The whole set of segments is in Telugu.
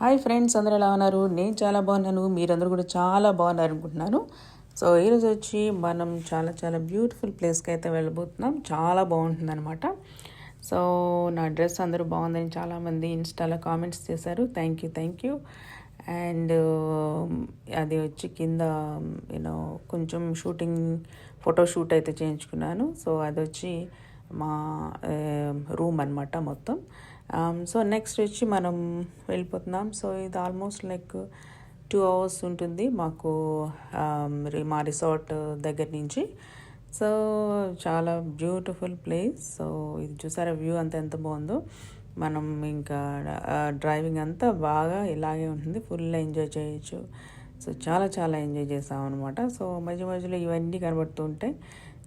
హాయ్ ఫ్రెండ్స్, అందరూ ఎలా ఉన్నారు? నేను చాలా బాగున్నాను. మీరందరూ కూడా చాలా బాగున్నారు అనుకుంటున్నాను. సో ఈరోజు వచ్చి మనం చాలా చాలా బ్యూటిఫుల్ ప్లేస్కి అయితే వెళ్ళబోతున్నాం. చాలా బాగుంటుంది అనమాట. సో నా డ్రెస్ అందరూ బాగుందని చాలామంది ఇన్స్టాలో కామెంట్స్ చేశారు. Thank you. అండ్ అది వచ్చి కింద యూనో కొంచెం ఫోటో షూట్ అయితే చేయించుకున్నాను. సో అది వచ్చి మా రూమ్ అనమాట మొత్తం. సో నెక్స్ట్ వచ్చి మనం వెళ్ళిపోతున్నాం. సో ఇది ఆల్మోస్ట్ లైక్ 2 hours ఉంటుంది మాకు మా రిసార్ట్ దగ్గర నుంచి. సో చాలా బ్యూటిఫుల్ ప్లేస్. సో ఇది చూసారా, వ్యూ అంతా ఎంత బాగుందో. మనం ఇంకా డ్రైవింగ్ అంతా బాగా ఇలాగే ఉంటుంది, ఫుల్ ఎంజాయ్ చేయొచ్చు. సో చాలా చాలా ఎంజాయ్ చేసాం అనమాట. సో మధ్యలో ఇవన్నీ కనబడుతూ ఉంటాయి.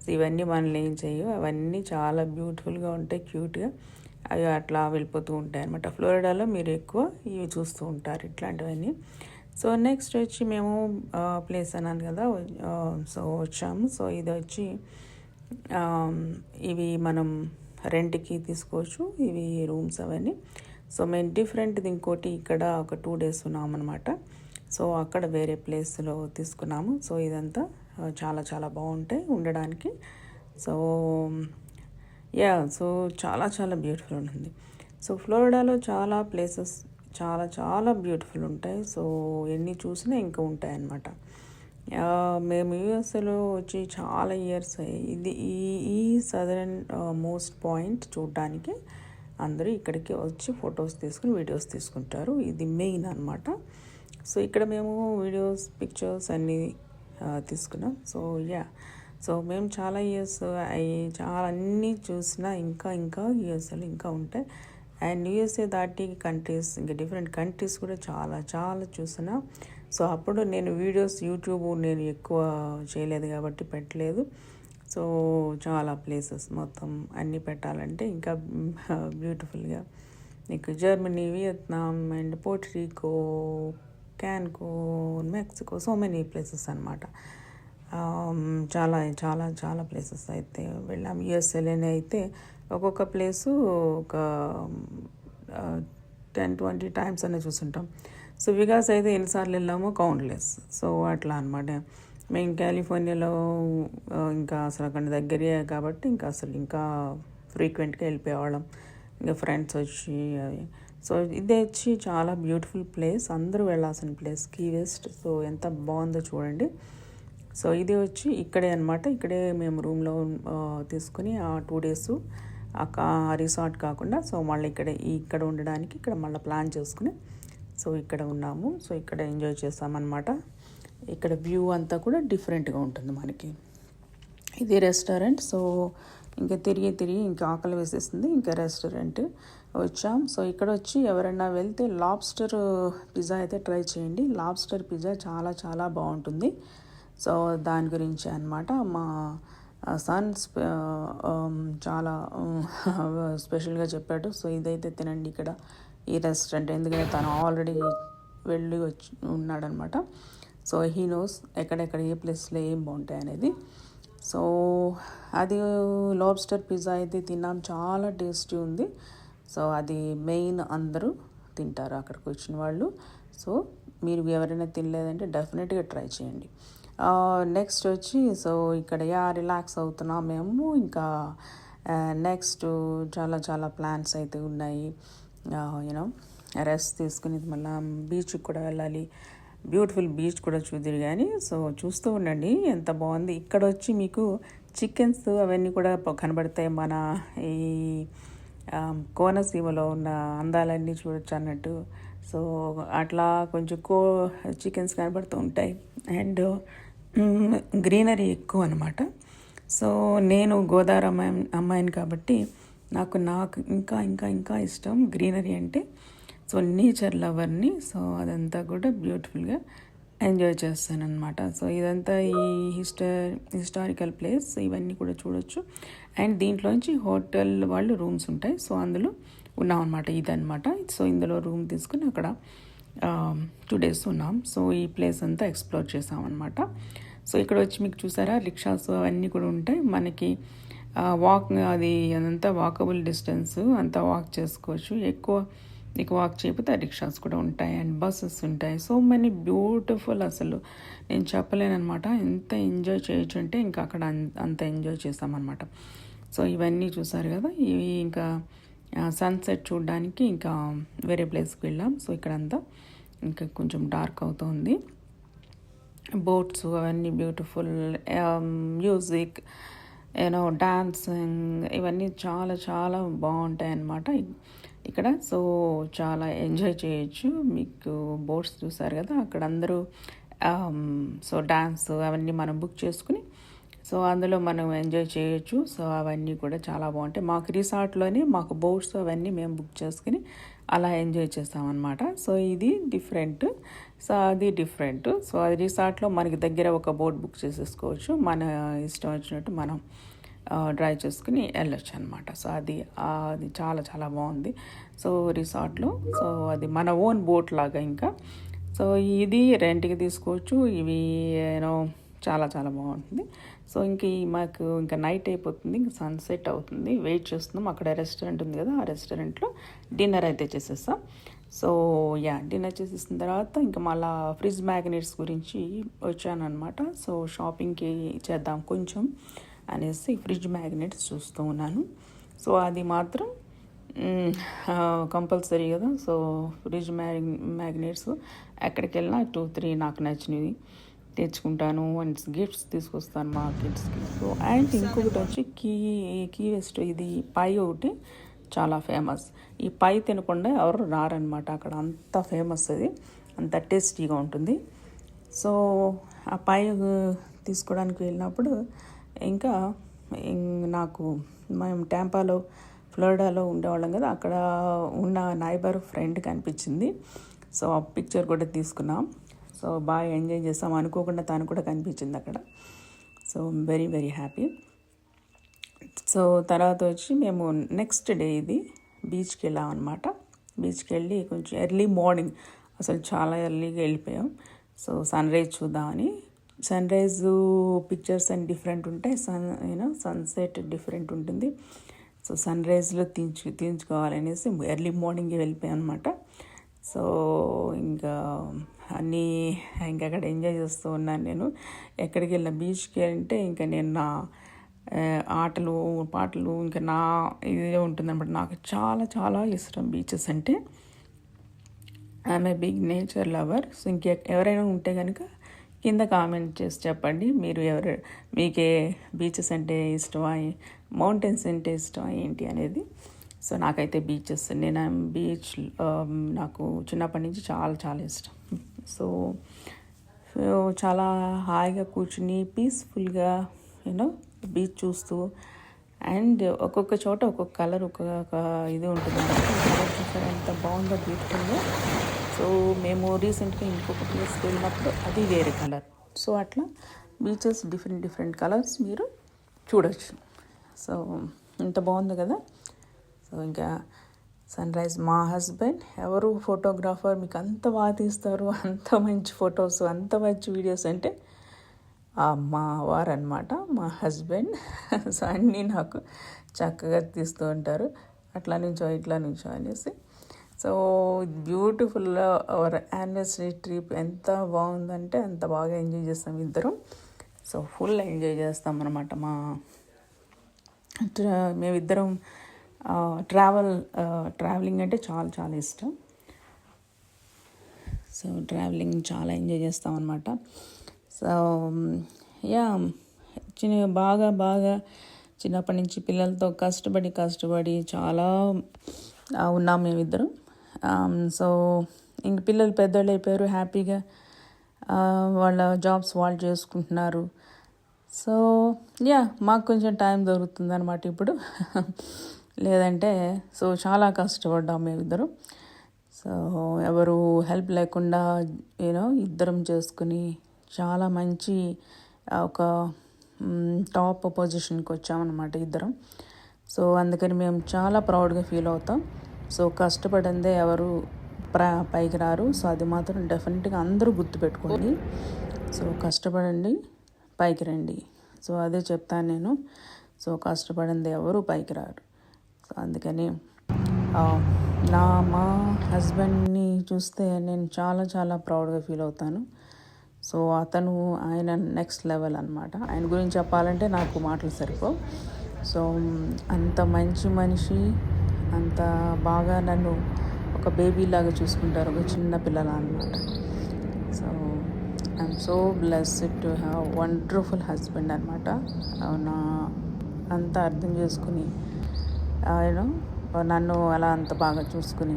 సో ఇవన్నీ మనల్ని ఏం చేయవు, అవన్నీ చాలా బ్యూటిఫుల్గా ఉంటాయి, క్యూట్గా. అవి అట్లా వెళ్ళిపోతూ ఉంటాయి అనమాట. ఫ్లోరిడాలో మీరు ఎక్కువ ఇవి చూస్తూ ఉంటారు, ఇట్లాంటివన్నీ. సో నెక్స్ట్ వచ్చి మేము ప్లేస్ అన్నాను కదా, సో వచ్చాము. సో ఇది వచ్చి ఇవి మనం రెంట్కి తీసుకోవచ్చు, ఇవి రూమ్స్ అవన్నీ. సో మేము డిఫరెంట్ది ఇంకోటి ఇక్కడ ఒక 2 days ఉన్నామన్నమాట. సో అక్కడ వేరే ప్లేస్లో తీసుకున్నాము. సో ఇదంతా చాలా చాలా బాగుంటాయి ఉండడానికి. సో సో చాలా చాలా బ్యూటిఫుల్ ఉంటుంది. సో ఫ్లోరిడాలో చాలా ప్లేసెస్ చాలా చాలా బ్యూటిఫుల్ ఉంటాయి. సో ఎన్ని చూసినా ఇంకా ఉంటాయి అన్నమాట. మేము యూఎస్ఏలో వచ్చి చాలా ఇయర్స్ ఇది ఈ సదరన్ మోస్ట్ పాయింట్ చూడడానికి అందరూ ఇక్కడికి వచ్చి ఫొటోస్ తీసుకుని వీడియోస్ తీసుకుంటారు. ఇది మెయిన్ అనమాట. సో ఇక్కడ మేము వీడియోస్, పిక్చర్స్ అన్నీ తీసుకున్నాం. సో మేము చాలా ఇయర్స్ చాలా అన్నీ చూసినా ఇంకా యూఎస్ఏలో ఇంకా ఉంటాయి. అండ్ యూఎస్ఏ దాటి కంట్రీస్, ఇంకా డిఫరెంట్ కంట్రీస్ కూడా చాలా చాలా చూసినా. సో అప్పుడు నేను వీడియోస్ యూట్యూబ్ నేను ఎక్కువ చేయలేదు కాబట్టి పెట్టలేదు. సో చాలా ప్లేసెస్ మొత్తం అన్నీ పెట్టాలంటే ఇంకా బ్యూటిఫుల్గా నీకు Germany, Vietnam and పోర్టరికో, క్యాన్కూన్, Mexico, so many places అనమాట. చాలా చాలా చాలా ప్లేసెస్ అయితే వెళ్ళాం. యూఎస్ఏలోనే అయితే ఒక్కొక్క ప్లేసు ఒక 10-20 times అనే చూసుంటాం. సో విగాస్ అయితే ఎన్నిసార్లు వెళ్ళామో కౌంట్లెస్. సో అట్లా అనమాట. మేము కాలిఫోర్నియాలో ఇంకా అసలు అక్కడ దగ్గరే కాబట్టి ఇంకా ఫ్రీక్వెంట్గా వెళ్ళిపోయేవాళ్ళం, ఇంకా ఫ్రెండ్స్ వచ్చి. సో ఇది వచ్చి చాలా బ్యూటిఫుల్ ప్లేస్, అందరూ వెళ్ళాల్సిన ప్లేస్, కీ వెస్ట్. సో ఎంత బాగుందో చూడండి. సో ఇది వచ్చి ఇక్కడే అనమాట. ఇక్కడే మేము రూమ్లో తీసుకుని ఆ 2 days ఆ రిసార్ట్ కాకుండా సో మళ్ళీ ఇక్కడ ఉండడానికి ఇక్కడ మళ్ళీ ప్లాన్ చేసుకుని సో ఇక్కడ ఉన్నాము. సో ఇక్కడ ఎంజాయ్ చేస్తామన్నమాట. ఇక్కడ వ్యూ అంతా కూడా డిఫరెంట్గా ఉంటుంది మనకి. ఇది రెస్టారెంట్. సో ఇంకా తిరిగి ఇంకా ఆకలి వేసేస్తుంది, ఇంకా రెస్టారెంట్ వచ్చాం. సో ఇక్కడ వచ్చి ఎవరైనా వెళ్తే లాబ్స్టర్ పిజ్జా అయితే ట్రై చేయండి. లాబ్స్టర్ పిజ్జా చాలా చాలా బాగుంటుంది. సో దాని గురించి అనమాట మా సన్ చాలా స్పెషల్గా చెప్పాడు. సో ఇదైతే తినండి ఇక్కడ ఈ రెస్టారెంట్, ఎందుకంటే తను ఆల్రెడీ వెళ్ళి ఉన్నాడనమాట. సో హీ నోస్ ఎక్కడెక్కడ ఏ ప్లేస్లో ఏం బాగుంటాయి అనేది. సో అది లాబ్స్టర్ పిజ్జా అయితే తిన్నాం, చాలా టేస్టీ ఉంది. సో అది మెయిన్, అందరూ తింటారు అక్కడికి వచ్చిన వాళ్ళు. సో మీరు ఎవరైనా తినలేదంటే డెఫినెట్గా ట్రై చేయండి. నెక్స్ట్ వచ్చి సో ఇక్కడ రిలాక్స్ అవుతున్నాం మేము. ఇంకా నెక్స్ట్ చాలా చాలా ప్లాన్స్ అయితే ఉన్నాయి. యూనో రెస్ట్ తీసుకుని మళ్ళీ బీచ్కి కూడా వెళ్ళాలి. బ్యూటిఫుల్ బీచ్ కూడా చూద్దరు కానీ. సో చూస్తూ ఉండండి ఎంత బాగుంది. ఇక్కడ వచ్చి మీకు చికెన్స్ అవన్నీ కూడా కనబడతాయి. మన ఈ కోనసీమలో ఉన్న అందాలన్నీ చూడొచ్చు అన్నట్టు. సో అట్లా కొంచెం చికెన్స్ కనబడుతూ ఉంటాయి. అండ్ గ్రీనరీ ఎక్కువ అనమాట. సో నేను గోదావరి అమ్మాయిని కాబట్టి నాకు ఇంకా ఇష్టం గ్రీనరీ అంటే. So nature లవర్ని. సో అదంతా కూడా బ్యూటిఫుల్గా ఎంజాయ్ చేస్తానన్నమాట. సో ఇదంతా ఈ హిస్టారికల్ ప్లేస్, ఇవన్నీ కూడా చూడొచ్చు. అండ్ దీంట్లోంచి హోటల్ వాళ్ళు రూమ్స్ ఉంటాయి. సో అందులో ఉన్నామన్నమాట, ఇదనమాట. సో ఇందులో రూమ్ తీసుకుని అక్కడ 2 days ఉన్నాం. సో ఈ ప్లేస్ అంతా ఎక్స్ప్లోర్ చేసామన్నమాట. సో ఇక్కడ వచ్చి మీకు చూసారా రిక్షాస్ అవన్నీ కూడా ఉంటాయి మనకి. అది అదంతా వాకబుల్ డిస్టెన్స్, అంతా వాక్ చేసుకోవచ్చు. ఎక్కువ నీకు వాక్ చేయకపోతే రిక్షాస్ కూడా ఉంటాయి అండ్ బస్సెస్ ఉంటాయి. సో మెనీ బ్యూటిఫుల్, అసలు నేను చెప్పలేనమాట. ఎంత ఎంజాయ్ చేయొచ్చు అంటే ఇంకా అక్కడ అంత ఎంజాయ్ చేస్తామన్నమాట. సో ఇవన్నీ చూసారు కదా, ఇవి ఇంకా సన్సెట్ చూడడానికి ఇంకా వేరే ప్లేస్కి వెళ్ళాం. సో ఇక్కడంతా ఇంకా కొంచెం డార్క్ అవుతుంది. బోట్స్ అవన్నీ బ్యూటిఫుల్, మ్యూజిక్, డాన్సింగ్, ఇవన్నీ చాలా చాలా బాగుంటాయి అన్నమాట ఇక్కడ. సో చాలా ఎంజాయ్ చేయొచ్చు. మీకు బోట్స్ చూసారు కదా, అక్కడ అందరూ సో డాన్స్ అవన్నీ మనం బుక్ చేసుకుని సో అందులో మనం ఎంజాయ్ చేయొచ్చు. సో అవన్నీ కూడా చాలా బాగుంటాయి. మాకు రిసార్ట్లోనే మాకు బోట్స్ అవన్నీ మేము బుక్ చేసుకుని అలా ఎంజాయ్ చేస్తామన్నమాట. సో ఇది డిఫరెంట్, సో అది డిఫరెంట్. సో అది రిసార్ట్లో మనకి దగ్గర ఒక బోట్ బుక్ చేసేసుకోవచ్చు, మన ఇష్టం వచ్చినట్టు మనం డ్రైవ్ చేసుకుని వెళ్ళొచ్చు అనమాట. సో అది చాలా చాలా బాగుంది. సో రిసార్ట్లో సో అది మన ఓన్ బోట్ లాగా. ఇంకా సో ఇది రెంట్కి తీసుకోవచ్చు. ఇవి చాలా చాలా బాగుంటుంది. సో మాకు ఇంకా నైట్ అయిపోతుంది, ఇంకా సన్సెట్ అవుతుంది, వెయిట్ చేస్తున్నాం. అక్కడ రెస్టారెంట్ ఉంది కదా, ఆ రెస్టారెంట్లో డిన్నర్ అయితే చేసేస్తాం. సో డిన్నర్ చేసేసిన తర్వాత ఇంకా మళ్ళీ ఫ్రిడ్జ్ మ్యాగ్నెట్స్ గురించి వచ్చానమాట. సో షాపింగ్కి చేద్దాం కొంచెం అనేసి ఫ్రిడ్జ్ మ్యాగ్నెట్స్ చూస్తూ ఉన్నాను. సో అది మాత్రం కంపల్సరీ కదా. సో ఫ్రిడ్జ్ మ్యాగ్నెట్స్ ఎక్కడికి వెళ్ళినా 2-3 నాకు నచ్చినవి తెచ్చుకుంటాను అండ్ గిఫ్ట్స్ తీసుకొస్తాను మా కిడ్స్కి. సో అండ్ ఇంకొకటి వచ్చి కీ వెస్ట్, ఇది పై ఒకటి చాలా ఫేమస్. ఈ పై తినకుండా ఎవరు రారనమాట అక్కడ, అంత ఫేమస్ అది, అంత టేస్టీగా ఉంటుంది. సో ఆ పై తీసుకోవడానికి వెళ్ళినప్పుడు ఇంకా నాకు మేము టాంపాలో ఫ్లోరిడాలో ఉండేవాళ్ళం కదా, అక్కడ ఉన్న నైబర్ ఫ్రెండ్ కనిపించింది. సో ఆ పిక్చర్ కూడా తీసుకున్నాం. సో బాగా ఎంజాయ్ చేస్తాం. అనుకోకుండా తను కూడా కనిపించింది అక్కడ. So very very happy. So తర్వాత వచ్చి మేము నెక్స్ట్ డే ఇది బీచ్కి వెళ్ళాం అనమాట. బీచ్కి వెళ్ళి కొంచెం ఎర్లీ మార్నింగ్, అసలు చాలా ఎర్లీగా వెళ్ళిపోయాం. సో సన్ రైజ్ చూద్దామని. Sun rise pictures and different ఉంటాయి, సన్సెట్ డిఫరెంట్ ఉంటుంది. సో సన్ రైజ్లో తీయించుకోవాలనేసి ఎర్లీ మార్నింగే వెళ్ళిపోయాం అనమాట. సో ఇంకా అక్కడ ఎంజాయ్ చేస్తూ ఉన్నాను నేను. ఎక్కడికి వెళ్ళిన బీచ్కి అంటే ఇంకా నేను నా ఆటలు పాటలు ఇంకా నా ఇదే ఉంటుందన్నమాట. నాకు చాలా చాలా ఇష్టం బీచెస్ అంటే. I'm a big nature lover. So ఎవరైనా ఉంటే కనుక కింద కామెంట్ చేసి చెప్పండి, మీకే బీచెస్ అంటే ఇష్టమా, మౌంటైన్స్ అంటే ఇష్టమా ఏంటి అనేది. సో నాకైతే బీచెస్, నేను బీచ్ నాకు చిన్నప్పటి నుంచి చాలా చాలా ఇష్టం. సో చాలా హాయిగా కూర్చుని పీస్ఫుల్గా బీచ్ చూస్తూ, అండ్ ఒక్కొక్క చోట ఒక్కొక్క కలర్, ఒక్కొక్క ఇది ఉంటుంది. కలర్ చూసారు ఎంత బాగుందో, బ్యూటిఫుల్గా. సో మేము రీసెంట్గా ఇంకొక ప్లేస్కి వెళ్ళినప్పుడు అది వేరే కలర్. సో అట్లా బీచెస్ డిఫరెంట్ కలర్స్ మీరు చూడొచ్చు. సో ఇంత బాగుంది కదా. సో ఇంకా సన్ రైజ్, మా హస్బెండ్ ఎవరు ఫోటోగ్రాఫర్, మీకు అంత బాగా తీస్తారు, అంత మంచి ఫొటోస్, అంత మంచి వీడియోస్ అంటే మా వారు అనమాట, మా హస్బెండ్. సో అన్నీ నాకు చక్కగా తీస్తూ ఉంటారు, అట్లా నుంచో ఇట్లా నుంచో అనేసి. So beautiful hour anniversary trip ఎంత బాగుందంటే అంత బాగా ఎంజాయ్ చేస్తాం ఇద్దరం. సో ఫుల్ ఎంజాయ్ చేస్తాం అనమాట. మేమిద్దరం ట్రావెలింగ్ అంటే చాలా చాలా ఇష్టం. సో ట్రావెలింగ్ చాలా ఎంజాయ్ చేస్తాం అనమాట. సో బాగా చిన్నప్పటి నుంచి పిల్లలతో కష్టపడి చాలా ఉన్నాం మేమిద్దరం. సో ఇంక పిల్లలు పెద్దోళ్ళు అయిపోయారు, హ్యాపీగా వాళ్ళ జాబ్స్ వాళ్ళు చేసుకుంటున్నారు. సో మాకు కొంచెం టైం దొరుకుతుంది అనమాట ఇప్పుడు. లేదంటే సో చాలా కష్టపడ్డాం మేమిద్దరం. సో ఎవరు హెల్ప్ లేకుండా ఇద్దరం చేసుకుని చాలా మంచి ఒక టాప్ పొజిషన్కి వచ్చామన్నమాట ఇద్దరం. సో అందుకని మేము చాలా ప్రౌడ్గా ఫీల్ అవుతాం. సో కష్టపడిందే ఎవరు పైకి రారు. సో అది మాత్రం డెఫినెట్గా అందరూ గుర్తుపెట్టుకోండి. సో కష్టపడండి, పైకి రండి. సో అదే చెప్తాను నేను. సో కష్టపడింది ఎవరు పైకి రారు. సో అందుకని ఆ, మా హస్బెండ్ని చూస్తే నేను చాలా చాలా ప్రౌడ్గా ఫీల్ అవుతాను. సో ఆయన నెక్స్ట్ లెవెల్ అనమాట. ఆయన గురించి చెప్పాలంటే నాకు మాటలు సరిపోవు. సో అంత మంచి మనిషి, అంత బాగా నన్ను ఒక బేబీ లాగా చూసుకుంటారు, ఒక చిన్న పిల్లల అనమాట. So I'm so blessed to have wonderful husband అనమాట. నా అంతా అర్థం చేసుకుని యూనో నన్ను అలా అంత బాగా చూసుకుని,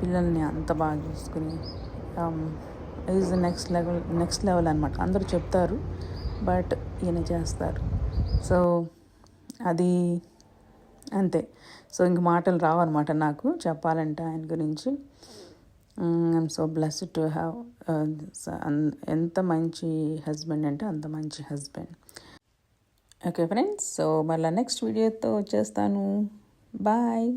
పిల్లల్ని అంత బాగా చూసుకుని, ఈజ్ నెక్స్ట్ లెవెల్ అనమాట. అందరూ చెప్తారు, బట్ ఈయన చేస్తారు. సో అది అంతే. సో ఇంక మాటలు రావన్నమాట నాకు చెప్పాలంటే ఆయన గురించి. I'm so blessed to have ఎంత మంచి హస్బెండ్ అంటే అంత మంచి హస్బెండ్. ఓకే ఫ్రెండ్స్, సో మళ్ళీ నెక్స్ట్ వీడియోతో వచ్చేస్తాను. బాయ్.